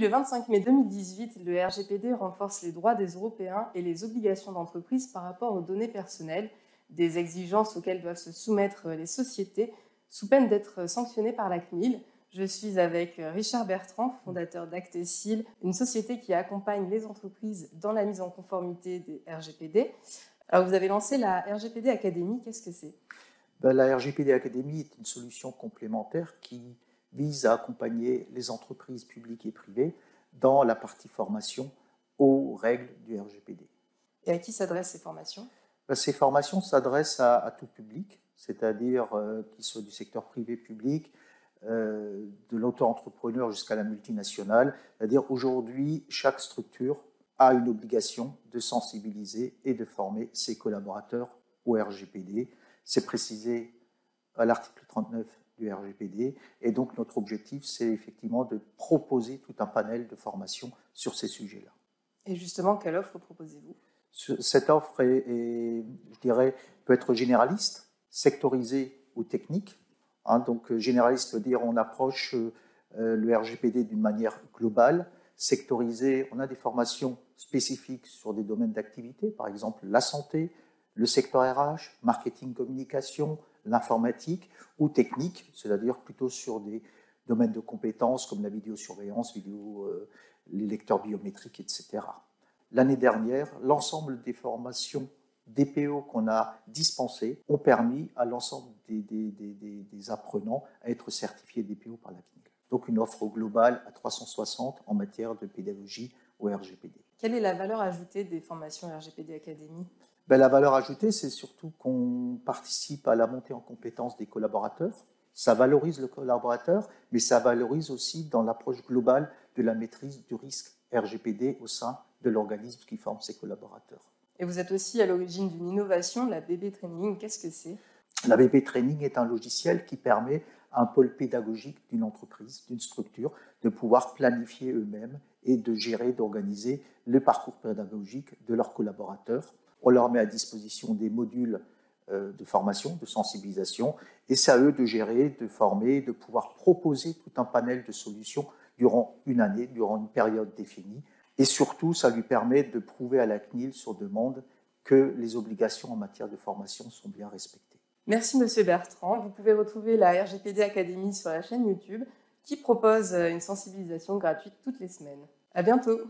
le 25 mai 2018, le RGPD renforce les droits des Européens et les obligations d'entreprise par rapport aux données personnelles, des exigences auxquelles doivent se soumettre les sociétés, sous peine d'être sanctionnées par la CNIL. Je suis avec Richard Bertrand, fondateur d'Actecil, une société qui accompagne les entreprises dans la mise en conformité des RGPD. Alors, vous avez lancé la RGPD Academy, qu'est-ce que c'est ? La RGPD Academy est une solution complémentaire qui vise à accompagner les entreprises publiques et privées dans la partie formation aux règles du RGPD. Et à qui s'adressent ces formations ? Ces formations s'adressent à tout public, c'est-à-dire qu'il soit du secteur privé public, de l'auto-entrepreneur jusqu'à la multinationale. C'est-à-dire aujourd'hui, chaque structure a une obligation de sensibiliser et de former ses collaborateurs au RGPD. C'est précisé à l'article 39 du RGPD. Et donc, notre objectif, c'est effectivement de proposer tout un panel de formation sur ces sujets-là. Et justement, quelle offre proposez-vous ? Cette offre je dirais, peut être généraliste, sectorisée ou technique. Donc, généraliste veut dire on approche le RGPD d'une manière globale. Sectorisée, on a des formations spécifiques sur des domaines d'activité, par exemple la santé, le secteur RH, marketing, communication, l'informatique, ou technique, c'est-à-dire plutôt sur des domaines de compétences comme la vidéosurveillance, les lecteurs biométriques, etc. L'année dernière, l'ensemble des formations DPO qu'on a dispensées ont permis à l'ensemble des apprenants à être certifiés DPO par la CNIL. Donc une offre globale à 360 en matière de pédagogie au RGPD. Quelle est la valeur ajoutée des formations RGPD Academy ? La valeur ajoutée, c'est surtout qu'on participe à la montée en compétences des collaborateurs. Ça valorise le collaborateur, mais ça valorise aussi dans l'approche globale de la maîtrise du risque RGPD au sein de l'organisme qui forme ses collaborateurs. Et vous êtes aussi à l'origine d'une innovation, la BB Training. Qu'est-ce que c'est ? La BB Training est un logiciel qui permet à un pôle pédagogique d'une entreprise, d'une structure, de pouvoir planifier eux-mêmes et de gérer, d'organiser le parcours pédagogique de leurs collaborateurs. On leur met à disposition des modules de formation, de sensibilisation, et c'est à eux de gérer, de former, de pouvoir proposer tout un panel de solutions durant une année, durant une période définie. Et surtout, ça lui permet de prouver à la CNIL sur demande que les obligations en matière de formation sont bien respectées. Merci Monsieur Bertrand. Vous pouvez retrouver la RGPD Academy sur la chaîne YouTube qui propose une sensibilisation gratuite toutes les semaines. À bientôt.